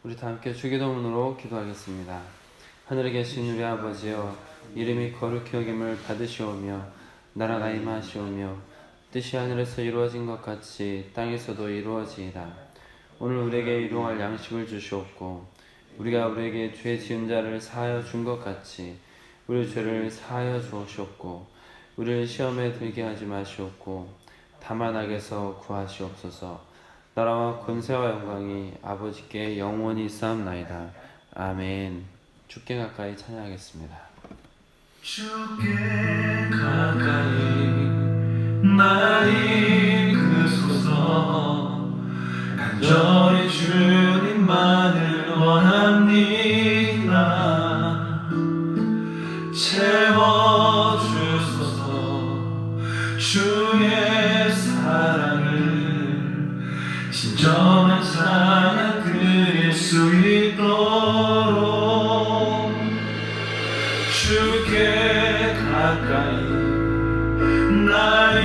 우리 다 함께 주기도문으로 기도하겠습니다. 하늘에 계신 우리 아버지여, 이름이 거룩히 여김을 받으시오며 나라가 임하시오며 뜻이 하늘에서 이루어진 것 같이 땅에서도 이루어지이다. 오늘 우리에게 일용할 양식을 주시옵고 우리가 우리에게 죄 지은 자를 사하여 준 것 같이 우리 죄를 사하여 주옵시옵고 우리를 시험에 들게 하지 마시옵고 다만 악에서 구하시옵소서. 나라와 권세와 영광이 아버지께 영원히 쌓옵나이다. 아멘. 주께 가까이 찬양하겠습니다. 주께 가까이 날 이끄소서. 간절히 주님만을 원합니다. 채워주소서. 주의 사랑을 진정한 찬양 드릴 수 있도록 주께 가까이 날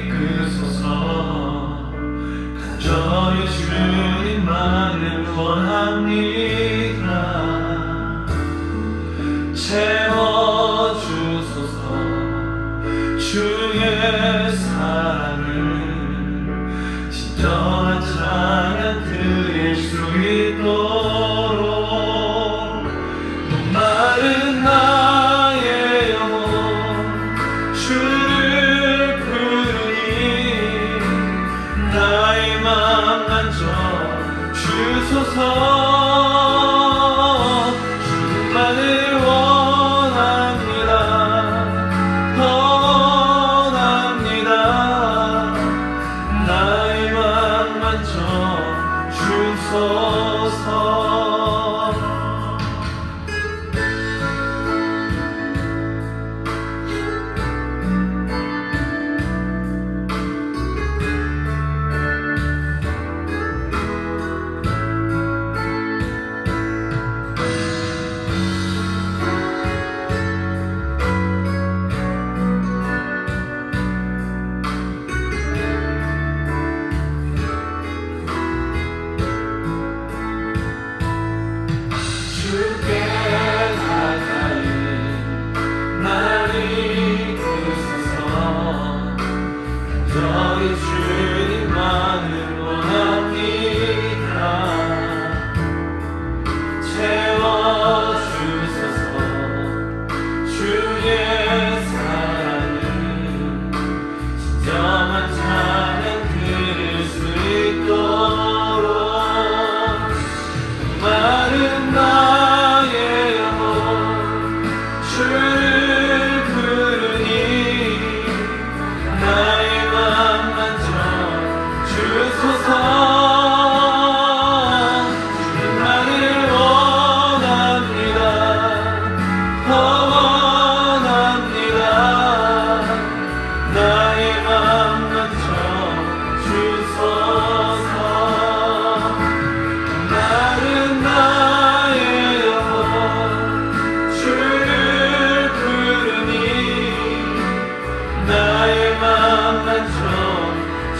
이끄소서. 간절히 주님만을 원합니다. 채워주소서. 주의 사랑을 진정한 찬양 드릴 수 있도록 목마른 나의 영혼 주를 부르니 나의 맘 만져 주소서. 주님만을 원합니다. 더 원합니다. 나의 맘 만져 주소서. 주께 가까이 날 이끄소서. 간절히 주님만을 원합니다. 채워주소서. 주의 사랑을 진정한 찬양 드릴 수 있도록 마른 나의 영혼 주를 부르니 나의 맘 만져 주소서. 주님만을 원합니다. 더 원합니다. 나의 맘 만져 주소서. 마른 나의 영혼 주를 부르니 나의 맘 만져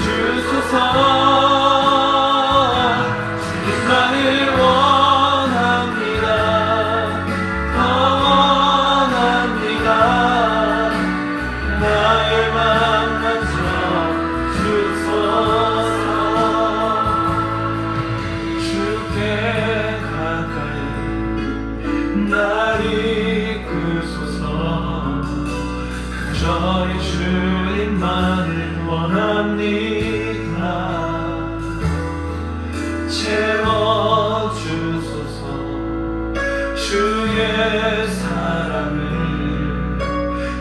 주소서. 주님만을 원합니다. 더 원합니다. 나의 맘 만져 주소서. 주께 가까이 날 이끄소서. 간절히 주님만을 원합니다. 채워주소서. 주의 사랑을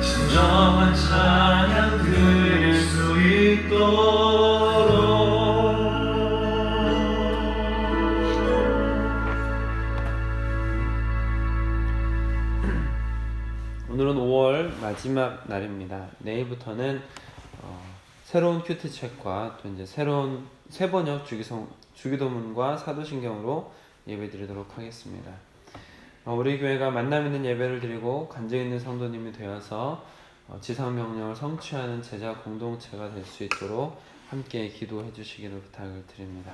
진정한 찬양 드릴 수 있도록 오늘은 5월 마지막 날입니다. 내일부터는 새로운 큐티 책과 또 이제 새로운 새 번역 주기도문과 사도신경으로 예배드리도록 하겠습니다. 우리 교회가 만남 있는 예배를 드리고 간증 있는 성도님이 되어서 지상 명령을 성취하는 제자 공동체가 될 수 있도록 함께 기도해 주시기를 부탁을 드립니다.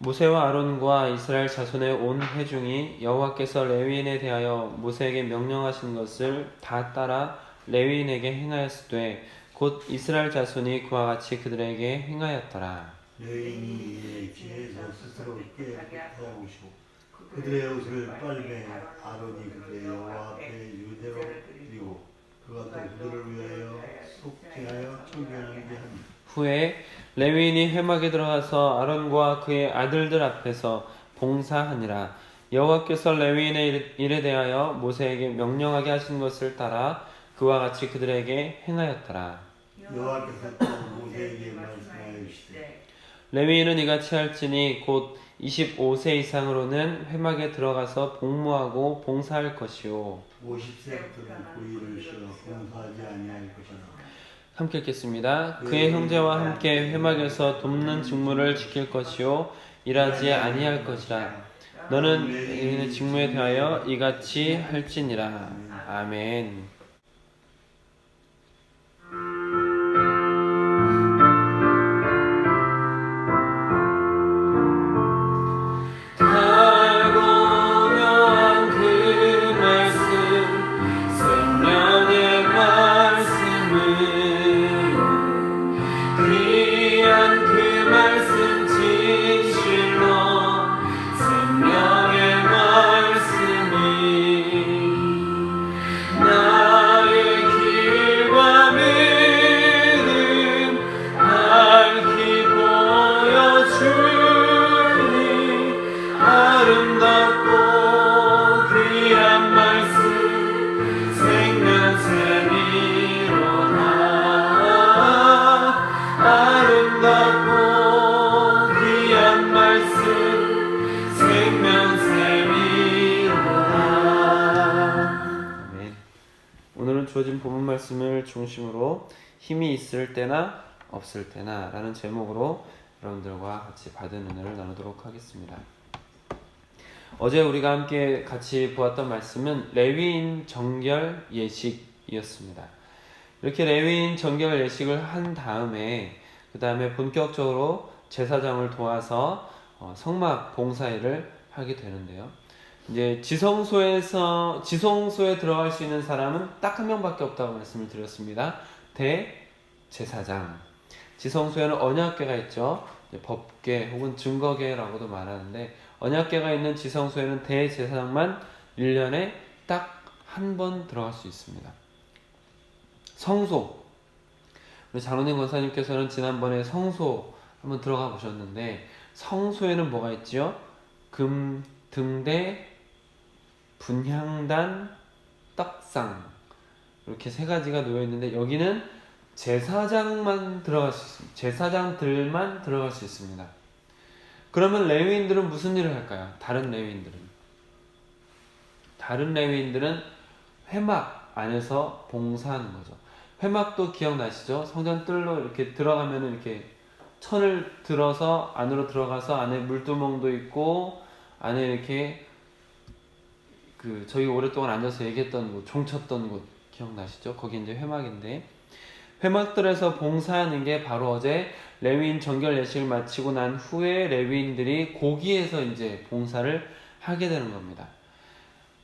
모세와 아론과 이스라엘 자손의 온 회중이 여호와께서 레위인에 대하여 모세에게 명령하신 것을 다 따라 레위인에게 행하였으되 곧 이스라엘 자손이 그와 같이 그들에게 행하였더라. 레위인이 이에 지혜에서 스스로 깨끗하오시고 그들의 옷을 빨매 아론이 그들의 여호와 앞에 유대로 드리고 그가 또 그들을 위하여 속죄하여 청결하게 합니다. 후에 레위인이 회막에 들어가서 아론과 그의 아들들 앞에서 봉사하니라. 여호와께서 레위인의 일에 대하여 모세에게 명령하게 하신 것을 따라 그와 같이 그들에게 행하였더라. 여호와께서 또 모세에게 말씀하시되 레위인은 이같이 할지니 곧 25세 이상으로는 회막에 들어가서 복무하고 봉사할 것이요. 50세부터는 그 일을 쉬어 봉사하지 아니할 것이라. 함께 읽겠습니다. 그의 형제와 함께 회막에서 돕는 직무를 지킬 것이요 일하지 아니할 것이라. 너는 레위인의 직무에 대하여 이같이 할지니라. 아멘. 오늘은 주어진 본문 말씀을 중심으로 힘이 있을 때나 없을 때나 라는 제목으로 여러분들과 같이 받은 은혜를 나누도록 하겠습니다. 어제 우리가 함께 같이 보았던 말씀은 레위인 정결 예식이었습니다. 이렇게 레위인 정결 예식을 한 다음에 그 다음에 본격적으로 제사장을 도와서 성막 봉사일을 하게 되는데요. 이제 지성소에 들어갈 수 있는 사람은 딱 한 명밖에 없다고 말씀을 드렸습니다. 대제사장. 지성소에는 언약궤가 있죠. 법궤 혹은 증거궤라고도 말하는데 언약궤가 있는 지성소에는 대제사장만 1년에 딱 한 번 들어갈 수 있습니다. 성소. 우리 장로님 권사님께서는 지난번에 성소 한번 들어가 보셨는데 성소에는 뭐가 있죠? 금, 등대, 분향단, 떡상 이렇게 세 가지가 놓여 있는데 여기는 제사장만 들어갈 수 있습니다. 제사장들만 들어갈 수 있습니다. 그러면 레위인들은 무슨 일을 할까요? 다른 레위인들은 회막 안에서 봉사하는 거죠. 회막도 기억나시죠? 성전 뜰로 이렇게 들어가면은 이렇게 천을 들어서 안으로 들어가서 안에 물두멍도 있고 안에 이렇게 저희 오랫동안 앉아서 얘기했던 곳, 종쳤던 곳 기억나시죠? 거기 이제 회막인데 회막들에서 봉사하는 게 바로 어제 레위인 정결 예식을 마치고 난 후에 레위인들이 거기에서 이제 봉사를 하게 되는 겁니다.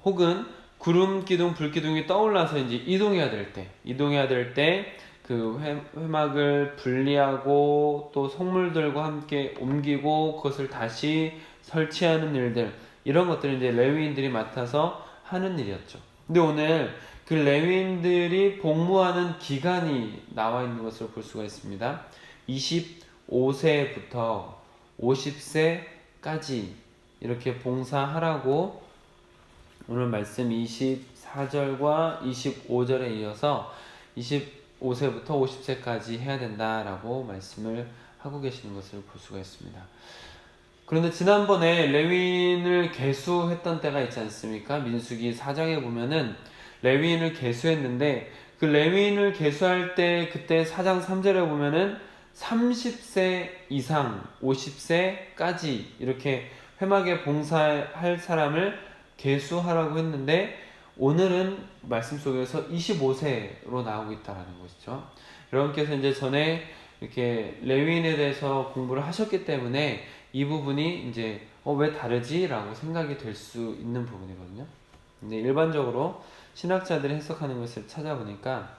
혹은 구름 기둥, 불 기둥이 떠올라서 이제 이동해야 될 때 그 회막을 분리하고 또 성물들과 함께 옮기고 그것을 다시 설치하는 일들 이런 것들을 이제 레위인들이 맡아서 하는 일이었죠. 근데 오늘 그 레위인들이 복무하는 기간이 나와 있는 것을 볼 수가 있습니다. 25세부터 50세까지 이렇게 봉사하라고 오늘 말씀 24절과 25절에 이어서 25세부터 50세까지 해야 된다라고 말씀을 하고 계시는 것을 볼 수가 있습니다. 그런데 지난번에 레위인을 계수했던 때가 있지 않습니까? 민수기 4장에 보면은 레위인을 계수했는데 그 레위인을 계수할 때 그때 4장 3절에 보면은 30세 이상 50세까지 이렇게 회막에 봉사할 사람을 계수하라고 했는데 오늘은 말씀 속에서 25세로 나오고 있다는 것이죠. 여러분께서 이제 전에 이렇게 레위인에 대해서 공부를 하셨기 때문에 이 부분이 이제 왜 다르지? 라고 생각이 될 수 있는 부분이거든요. 근데 일반적으로 신학자들이 해석하는 것을 찾아보니까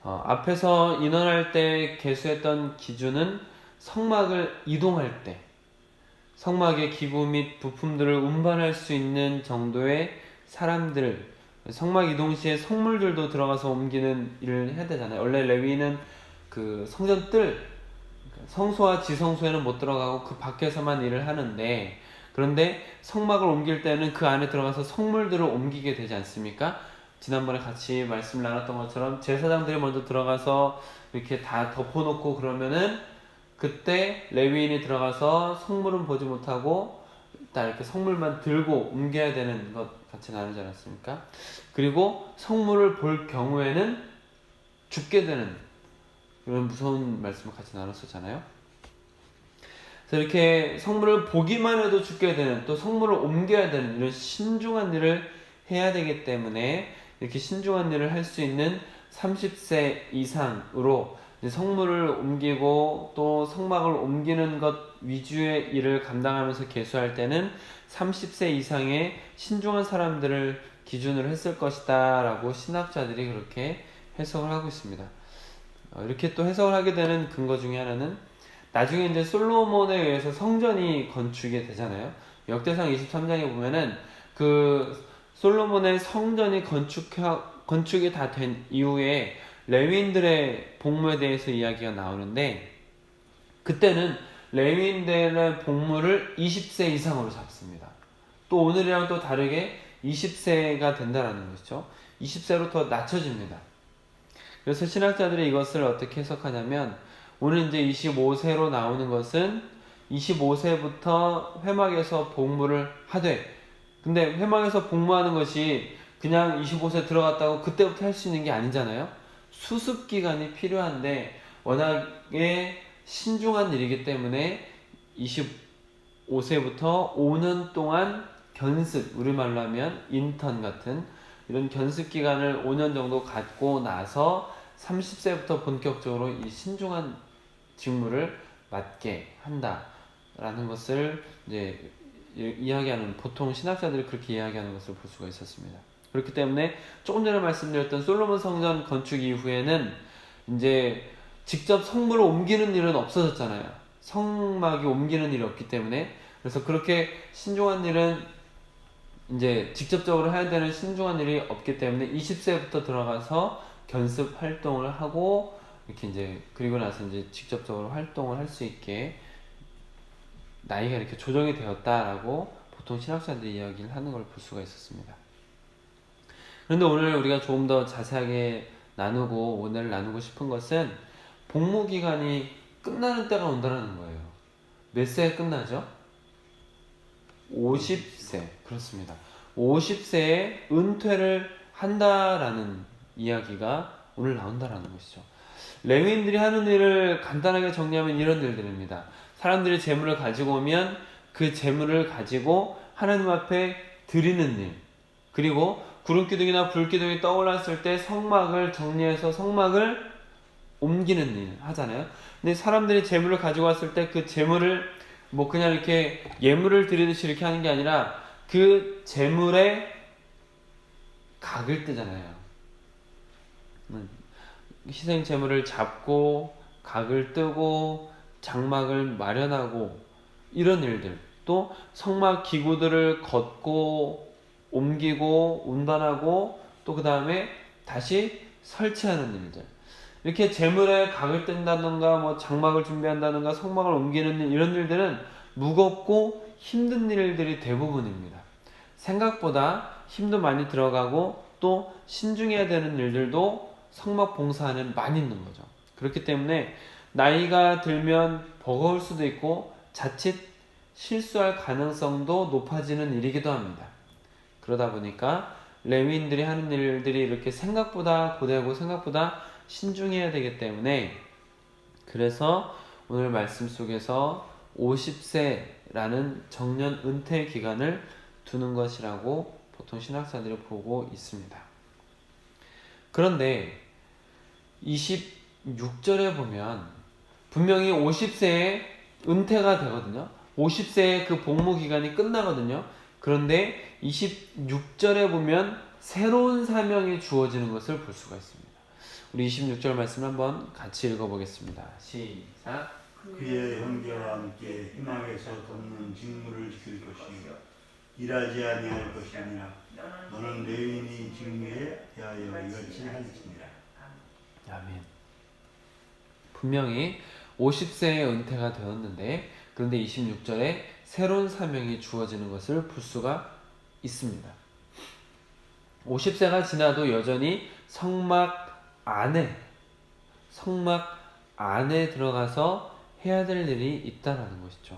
앞에서 인원할 때 계수했던 기준은 성막을 이동할 때 성막의 기구 및 부품들을 운반할 수 있는 정도의 사람들, 성막 이동 시에 성물들도 들어가서 옮기는 일을 해야 되잖아요. 원래 레위인은 그 성전 뜰, 성소와 지성소에는 못 들어가고 그 밖에서만 일을 하는데, 그런데 성막을 옮길 때는 그 안에 들어가서 성물들을 옮기게 되지 않습니까? 지난번에 같이 말씀 나눴던 것처럼 제사장들이 먼저 들어가서 이렇게 다 덮어놓고 그러면은 그때 레위인이 들어가서 성물은 보지 못하고 딱 이렇게 성물만 들고 옮겨야 되는 것 같이 나누지 않았습니까? 그리고 성물을 볼 경우에는 죽게 되는 이런 무서운 말씀을 같이 나눴었잖아요. 그래서 이렇게 성물을 보기만 해도 죽게 되는, 또 성물을 옮겨야 되는 이런 신중한 일을 해야 되기 때문에 이렇게 신중한 일을 할 수 있는 30세 이상으로 성물을 옮기고 또 성막을 옮기는 것 위주의 일을 감당하면서 계수할 때는 30세 이상의 신중한 사람들을 기준으로 했을 것이다 라고 신학자들이 그렇게 해석을 하고 있습니다. 이렇게 또 해석을 하게 되는 근거 중에 하나는 나중에 이제 솔로몬에 의해서 성전이 건축이 되잖아요. 역대상 23장에 보면은 그 솔로몬의 성전이 건축이 다 된 이후에 레위인들의 복무에 대해서 이야기가 나오는데, 그때는 레위인들의 복무를 20세 이상으로 잡습니다. 또 오늘이랑 또 다르게 20세가 된다라는 것이죠. 20세로 더 낮춰집니다. 그래서 신학자들이 이것을 어떻게 해석하냐면, 오늘 이제 25세로 나오는 것은 25세부터 회막에서 복무를 하되, 근데 회막에서 복무하는 것이 그냥 25세 들어갔다고 그때부터 할 수 있는 게 아니잖아요. 수습 기간이 필요한데 워낙에 신중한 일이기 때문에 25세부터 5년 동안 견습, 우리말로 하면 인턴 같은 이런 견습 기간을 5년 정도 갖고 나서 30세부터 본격적으로 이 신중한 직무를 맡게 한다라는 것을 이제 이야기하는, 보통 신학자들이 그렇게 이야기하는 것을 볼 수가 있었습니다. 그렇기 때문에 조금 전에 말씀드렸던 솔로몬 성전 건축 이후에는 이제 직접 성물을 옮기는 일은 없어졌잖아요. 성막이 옮기는 일이 없기 때문에. 그래서 그렇게 신중한 일은 이제 직접적으로 해야 되는 신중한 일이 없기 때문에 20세부터 들어가서 견습 활동을 하고 이렇게 이제 그리고 나서 이제 직접적으로 활동을 할 수 있게 나이가 이렇게 조정이 되었다라고 보통 신학자들이 이야기를 하는 걸 볼 수가 있었습니다. 그런데 오늘 우리가 조금 더 자세하게 오늘 나누고 싶은 것은 복무 기간이 끝나는 때가 온다는 거예요. 몇 세에 끝나죠? 50세. 그렇습니다. 50세에 은퇴를 한다라는 이야기가 오늘 나온다라는 것이죠. 레위인들이 하는 일을 간단하게 정리하면 이런 일들입니다. 사람들이 재물을 가지고 오면 그 재물을 가지고 하나님 앞에 드리는 일, 그리고 구름기둥이나 불기둥이 떠올랐을 때 성막을 정리해서 성막을 옮기는 일 하잖아요. 근데 사람들이 재물을 가지고 왔을 때 그 재물을 뭐 그냥 이렇게 예물을 드리듯이 이렇게 하는 게 아니라 그 재물에 각을 뜨잖아요. 희생 재물을 잡고 각을 뜨고 장막을 마련하고 이런 일들, 또 성막 기구들을 걷고 옮기고 운반하고 또 그 다음에 다시 설치하는 일들, 이렇게 재물에 각을 뜬다던가 뭐 장막을 준비한다던가 성막을 옮기는 일, 이런 일들은 무겁고 힘든 일들이 대부분입니다. 생각보다 힘도 많이 들어가고 또 신중해야 되는 일들도 성막 봉사하는 많이 있는 거죠. 그렇기 때문에 나이가 들면 버거울 수도 있고 자칫 실수할 가능성도 높아지는 일이기도 합니다. 그러다 보니까 레위인들이 하는 일들이 이렇게 생각보다 고되고 생각보다 신중해야 되기 때문에, 그래서 오늘 말씀 속에서 50세라는 정년 은퇴 기간을 두는 것이라고 보통 신학자들이 보고 있습니다. 그런데 26절에 보면 분명히 50세에 은퇴가 되거든요. 50세의 그 복무 기간이 끝나거든요. 그런데 26절에 보면 새로운 사명이 주어지는 것을 볼 수가 있습니다. 우리 26절 말씀을 한번 같이 읽어보겠습니다. 시작. 그의 형제와 함께 희망에서 돕는 직무를 지킬 것이며 일하지 아니할 것이니라. 너는 레위인의 직무에 대하여 이같이 할지니라. 아멘. 분명히 50세에 은퇴가 되었는데 그런데 26절에 새로운 사명이 주어지는 것을 볼 수가 있습니다. 50세가 지나도 여전히 성막 안에 들어가서 해야 될 일이 있다라는 것이죠.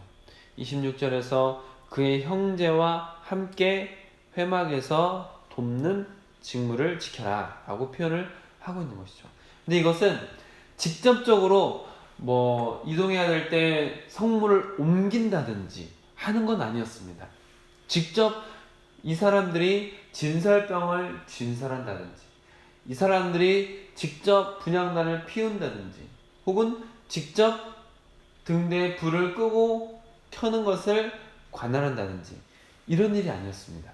26절에서 그의 형제와 함께 회막에서 돕는 직무를 지켜라 라고 표현을 하고 있는 것이죠. 근데 이것은 직접적으로 이동해야 될 때 성물을 옮긴다든지 하는 건 아니었습니다. 직접 이 사람들이 진설병을 진설한다든지 이 사람들이 직접 분향단을 피운다든지 혹은 직접 등대에 불을 끄고 켜는 것을 관할한다든지 이런 일이 아니었습니다.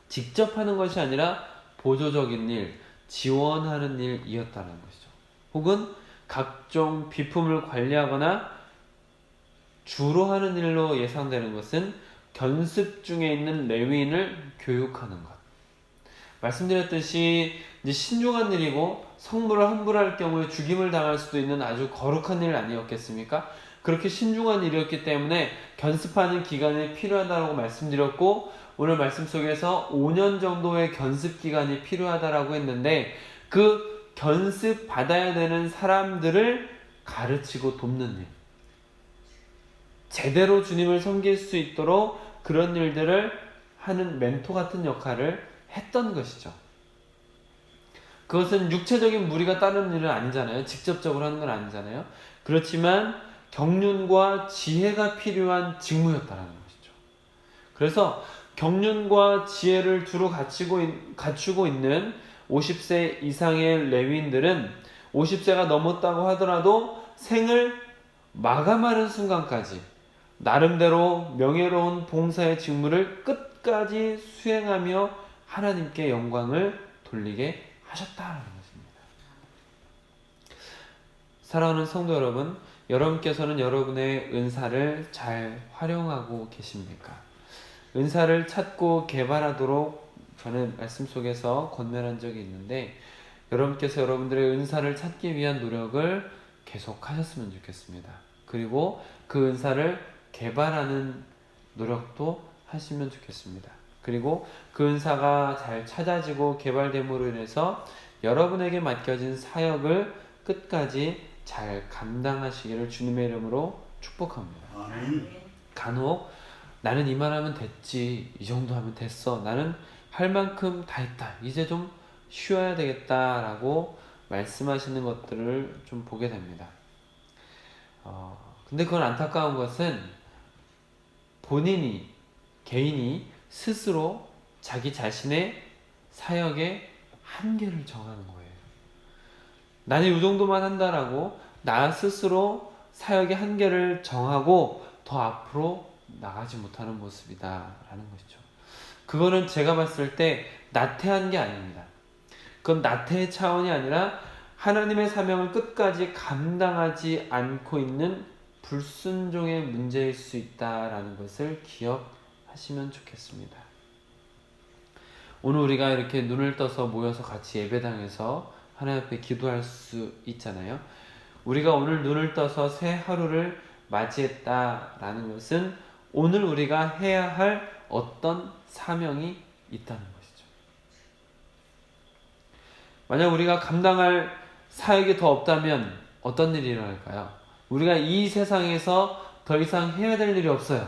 직접 하는 것이 아니라 보조적인 일, 지원하는 일이었다는 것이죠. 혹은 각종 비품을 관리하거나 주로 하는 일로 예상되는 것은 견습 중에 있는 레위인을 교육하는 것. 말씀드렸듯이 이제 신중한 일이고 성물을 함부로 할 경우에 죽임을 당할 수도 있는 아주 거룩한 일 아니었겠습니까? 그렇게 신중한 일이었기 때문에 견습하는 기간이 필요하다고 말씀드렸고 오늘 말씀 속에서 5년 정도의 견습 기간이 필요하다라고 했는데 그 견습 받아야 되는 사람들을 가르치고 돕는 일, 제대로 주님을 섬길 수 있도록 그런 일들을 하는 멘토 같은 역할을 했던 것이죠. 그것은 육체적인 무리가 따르는 일은 아니잖아요. 직접적으로 하는 건 아니잖아요. 그렇지만 경륜과 지혜가 필요한 직무였다라는 것이죠. 그래서 경륜과 지혜를 두루 갖추고 있는 50세 이상의 레위인들은 50세가 넘었다고 하더라도 생을 마감하는 순간까지 나름대로 명예로운 봉사의 직무를 끝까지 수행하며 하나님께 영광을 돌리게 하셨다는 것입니다. 사랑하는 성도 여러분, 여러분께서는 여러분의 은사를 잘 활용하고 계십니까? 은사를 찾고 개발하도록 저는 말씀 속에서 권면한 적이 있는데 여러분께서 여러분들의 은사를 찾기 위한 노력을 계속 하셨으면 좋겠습니다. 그리고 그 은사를 개발하는 노력도 하시면 좋겠습니다. 그리고 그 은사가 잘 찾아지고 개발됨으로 인해서 여러분에게 맡겨진 사역을 끝까지 잘 감당하시기를 주님의 이름으로 축복합니다. 아멘. 간혹 나는 이만하면 됐지, 이 정도 하면 됐어, 나는 할 만큼 다 했다, 이제 좀 쉬어야 되겠다라고 말씀하시는 것들을 좀 보게 됩니다. 근데 그건 안타까운 것은 개인이 스스로 자기 자신의 사역의 한계를 정하는 거예요. 나는 이 정도만 한다라고 나 스스로 사역의 한계를 정하고 더 앞으로 나가지 못하는 모습이다라는 것이죠. 그거는 제가 봤을 때 나태한 게 아닙니다. 그건 나태의 차원이 아니라 하나님의 사명을 끝까지 감당하지 않고 있는 불순종의 문제일 수 있다라는 것을 기억하시면 좋겠습니다. 오늘 우리가 이렇게 눈을 떠서 모여서 같이 예배당에서 하나님 앞에 기도할 수 있잖아요. 우리가 오늘 눈을 떠서 새 하루를 맞이했다라는 것은 오늘 우리가 해야 할 어떤 사명이 있다는 것이죠. 만약 우리가 감당할 사역이 더 없다면 어떤 일이 일어날까요? 우리가 이 세상에서 더 이상 해야 될 일이 없어요.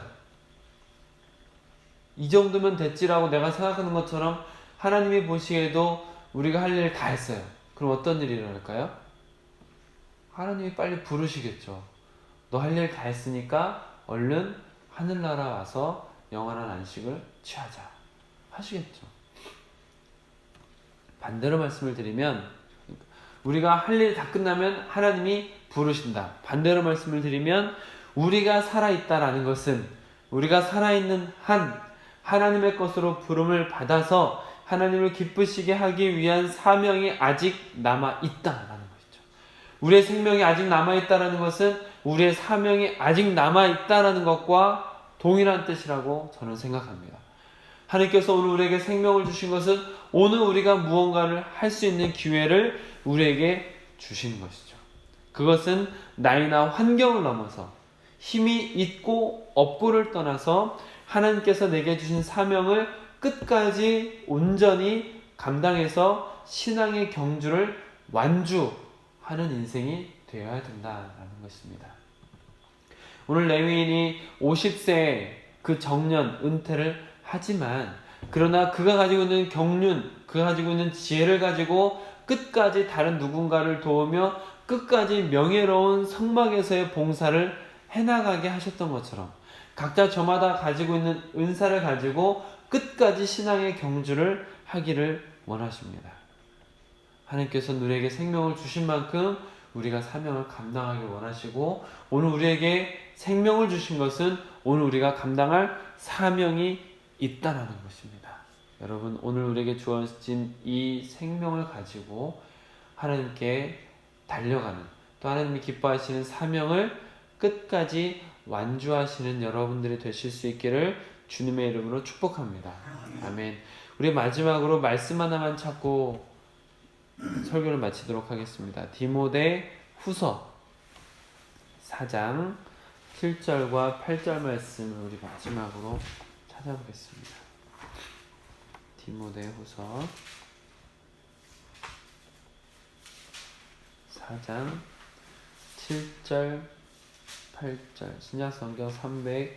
이 정도면 됐지라고 내가 생각하는 것처럼 하나님이 보시기에도 우리가 할 일 다 했어요. 그럼 어떤 일이 일어날까요? 하나님이 빨리 부르시겠죠. 너 할 일 다 했으니까 얼른 하늘나라 와서 영원한 안식을 취하자 하시겠죠. 반대로 말씀을 드리면 우리가 할 일 다 끝나면 하나님이 부르신다. 반대로 말씀을 드리면 우리가 살아있다라는 것은 우리가 살아있는 한 하나님의 것으로 부름을 받아서 하나님을 기쁘시게 하기 위한 사명이 아직 남아있다라는 것이죠. 우리의 생명이 아직 남아있다라는 것은 우리의 사명이 아직 남아있다라는 것과 동일한 뜻이라고 저는 생각합니다. 하나님께서 오늘 우리에게 생명을 주신 것은 오늘 우리가 무언가를 할 수 있는 기회를 우리에게 주신 것이죠. 그것은 나이나 환경을 넘어서 힘이 있고 없고를 떠나서 하나님께서 내게 주신 사명을 끝까지 온전히 감당해서 신앙의 경주를 완주하는 인생이 되어야 된다는 것입니다. 오늘 레위인이 50세에 그 정년 은퇴를 하지만 그러나 그가 가지고 있는 경륜, 그가 가지고 있는 지혜를 가지고 끝까지 다른 누군가를 도우며 끝까지 명예로운 성막에서의 봉사를 해나가게 하셨던 것처럼 각자 저마다 가지고 있는 은사를 가지고 끝까지 신앙의 경주를 하기를 원하십니다. 하나님께서 우리에게 생명을 주신 만큼 우리가 사명을 감당하길 원하시고 오늘 우리에게 생명을 주신 것은 오늘 우리가 감당할 사명이 있다라는 것입니다. 여러분, 오늘 우리에게 주어진 이 생명을 가지고 하나님께 달려가는, 또 하나님이 기뻐하시는 사명을 끝까지 완주하시는 여러분들이 되실 수 있기를 주님의 이름으로 축복합니다. 아멘. 우리 마지막으로 말씀 하나만 찾고 설교를 마치도록 하겠습니다. 디모데 후서 4장 7절과 8절 말씀을 우리 마지막으로 찾아보겠습니다. 디모데 후서 4장 7절 8절 신약성경 346쪽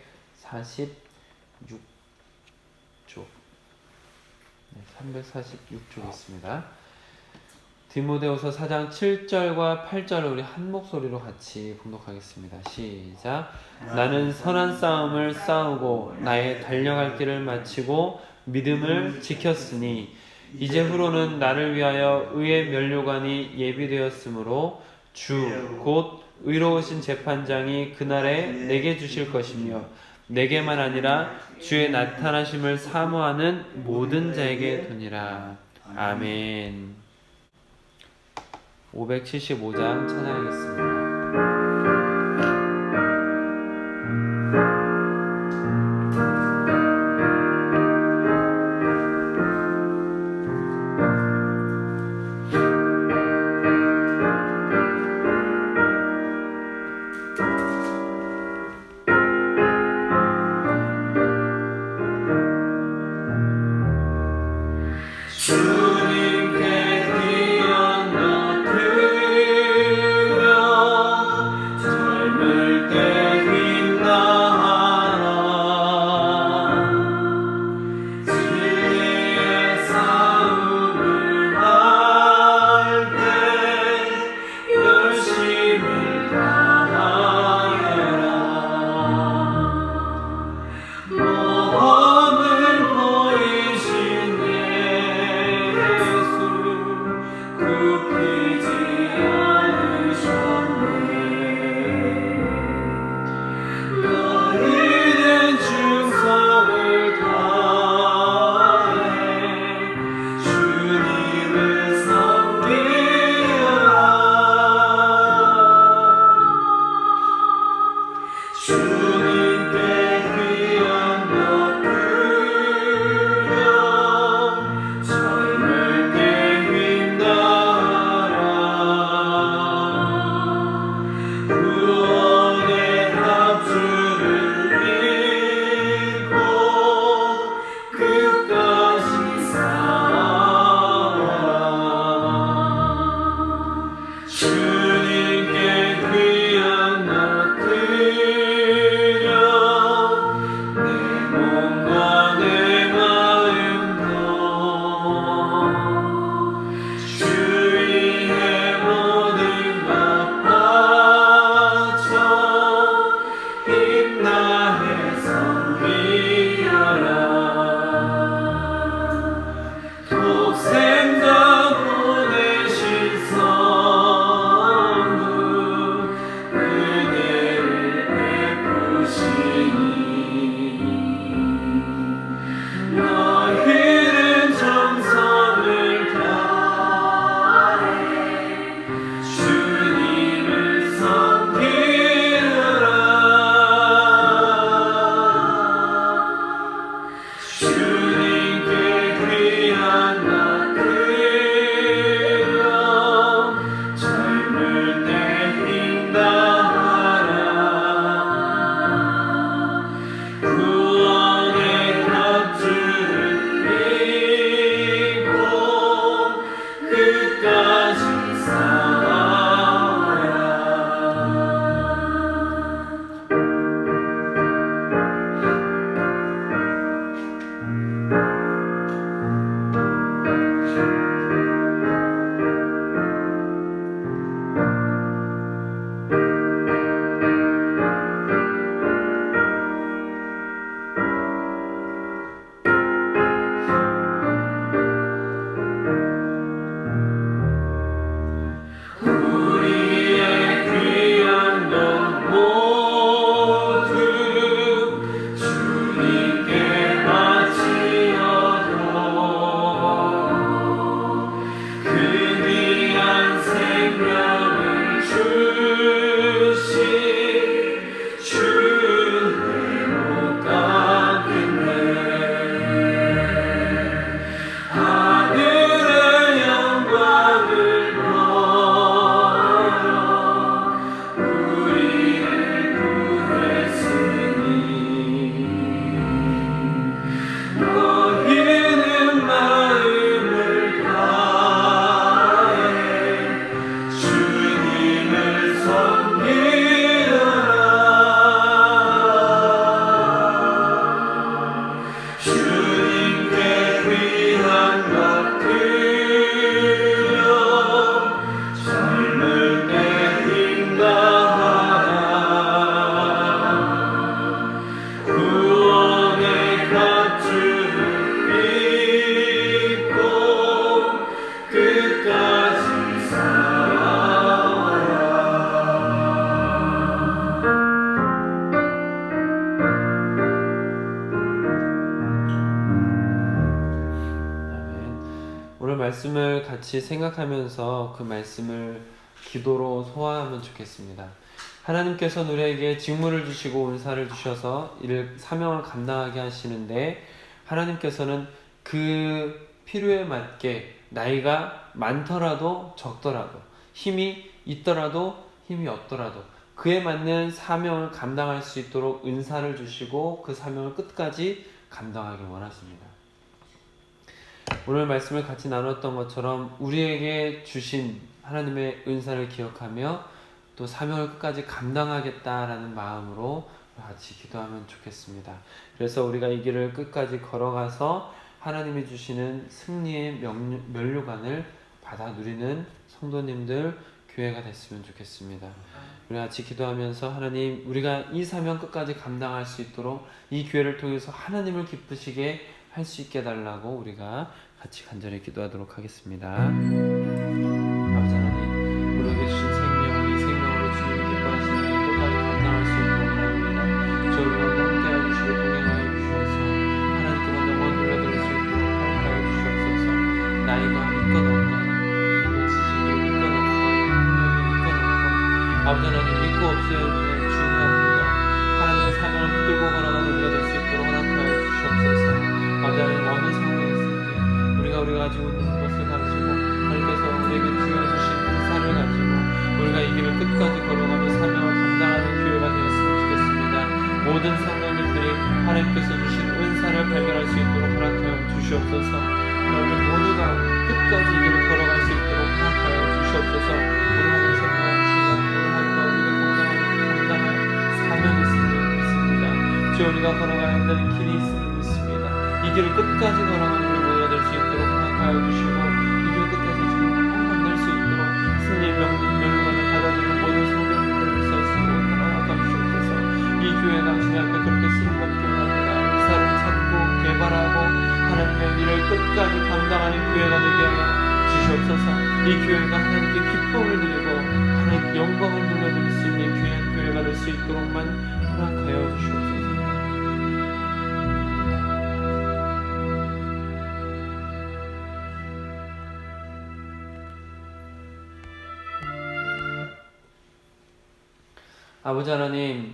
346쪽 있습니다. 디모데후서 4장 7절과 8절을 우리 한 목소리로 같이 봉독하겠습니다. 시작. 나는 선한 싸움을 싸우고 나의 달려갈 길을 마치고 믿음을 지켰으니 이제 후로는 나를 위하여 의의 면류관이 예비되었으므로 주 곧 의로우신 재판장이 그날에 내게 주실 것이며 내게만 아니라 주의 나타나심을 사모하는 모든 자에게 두니라. 아멘. 575장 찬양하겠습니다. 주님께 뛰어나 들며 오늘 말씀을 같이 생각하면서 그 말씀을 기도로 소화하면 좋겠습니다. 하나님께서 우리에게 직무를 주시고 은사를 주셔서 이를 사명을 감당하게 하시는데, 하나님께서는 그 필요에 맞게 나이가 많더라도 적더라도, 힘이 있더라도 힘이 없더라도 그에 맞는 사명을 감당할 수 있도록 은사를 주시고 그 사명을 끝까지 감당하길 원하십니다. 오늘 말씀을 같이 나눴던 것처럼 우리에게 주신 하나님의 은사를 기억하며 또 사명을 끝까지 감당하겠다라는 마음으로 같이 기도하면 좋겠습니다. 그래서 우리가 이 길을 끝까지 걸어가서 하나님이 주시는 승리의 면류관을 받아 누리는 성도님들, 교회가 됐으면 좋겠습니다. 우리 같이 기도하면서 하나님, 우리가 이 사명 끝까지 감당할 수 있도록 이 교회를 통해서 하나님을 기쁘시게 할 수 있게 해달라고 우리가 같이 간절히 기도하도록 하겠습니다. 아버지 하나님, 우리에게 주신 생명, 이 생명으로 주님이 기뻐하시는 일 끝까지 감당할 수 있도록 원합니다. 저 우리와 함께하여 주시고 동행하여 주셔서 하나님께만 영원 돌려드릴 수 있도록 허락하여 주시옵소서. 나이가 있건 없건, 지식이 있건 없건, 능력이 있건 없건, 아버지 하나님, 있고 없음에 중요합니다. 하나님의 사명을 붙들고 걸어가는 우리가 될 수 있도록 허락하여 주시옵소서. 아버지 하나님, 어느 상황에 있을지 우리가 가지고 있는 것을 가지고 하나님께서 우리에게 주어주신 은사를 가지고 우리가 이 길을 끝까지 걸어가며 사명을 감당하는 교회가 되었으면 좋겠습니다. 모든 성도님들이 하나님께서 주신 은사를 발견할 수 있도록 허락하여 주시옵소서. 우리 모두가 끝까지 이 길을 걸어갈 수 있도록 허락하여 주시옵소서. 오늘 하루 생명을 주시고 오늘 하루가 우리가 감당할 사명이 있음을 믿습니다. 주 우리가 걸어가야 되는 길이 있음을 믿습니다. 이 길을 끝까지 걸어가는 우리 모두가 될 수 있도록 허락하여 주시고 이 길 끝에서 주님을 꼭 만날 수 있도록 승리의 면류관을 받아들이는 모든 성도님들 있을 수 있도록 허락하여 주시옵소서. 이 교회가 주님 앞에 그렇게 쓰임받기 원합니다. 이사를 찾고 개발하고 하나님의 일을 끝까지 감당하는 교회가 되게 하여 주시옵소서. 이 교회가 하나님께 기쁨을 드리고 하나님께 영광을 돌려드릴 수 있는 귀한 교회가 될 수 있도록만 허락하여 주시옵소서. 아버지 하나님,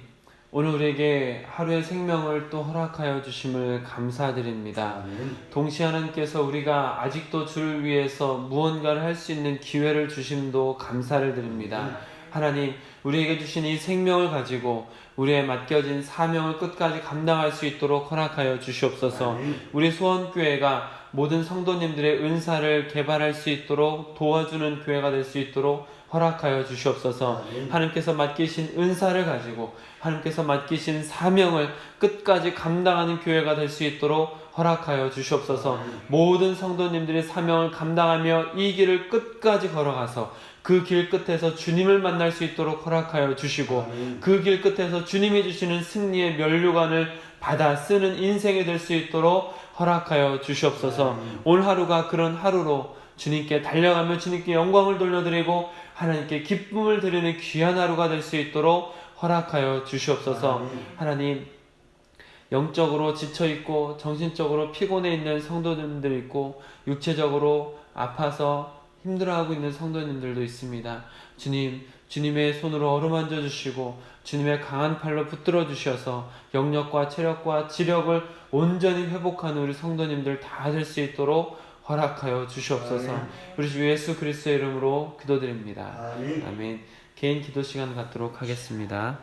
오늘 우리에게 하루의 생명을 또 허락하여 주심을 감사드립니다. 동시에 하나님께서 우리가 아직도 주를 위해서 무언가를 할 수 있는 기회를 주심도 감사를 드립니다. 하나님, 우리에게 주신 이 생명을 가지고 우리의 맡겨진 사명을 끝까지 감당할 수 있도록 허락하여 주시옵소서. 우리 소원교회가 모든 성도님들의 은사를 개발할 수 있도록 도와주는 교회가 될 수 있도록 허락하여 주시옵소서. 하나님께서 맡기신 은사를 가지고 하나님께서 맡기신 사명을 끝까지 감당하는 교회가 될 수 있도록 허락하여 주시옵소서. 모든 성도님들의 사명을 감당하며 이 길을 끝까지 걸어가서 그 길 끝에서 주님을 만날 수 있도록 허락하여 주시고 그 길 끝에서 주님이 주시는 승리의 면류관을 받아 쓰는 인생이 될 수 있도록 허락하여 주시옵소서. 오늘 하루가 그런 하루로 주님께 달려가며 주님께 영광을 돌려드리고 하나님께 기쁨을 드리는 귀한 하루가 될 수 있도록 허락하여 주시옵소서. 하나님, 영적으로 지쳐있고 정신적으로 피곤해 있는 성도님들 있고 육체적으로 아파서 힘들어하고 있는 성도님들도 있습니다. 주님, 주님의 손으로 어루만져 주시고 주님의 강한 팔로 붙들어 주셔서 영력과 체력과 지력을 온전히 회복하는 우리 성도님들 다 될 수 있도록 허락하여 주시옵소서. 우리 주 예수 그리스도의 이름으로 기도드립니다. 아멘. 개인 기도 시간 갖도록 하겠습니다.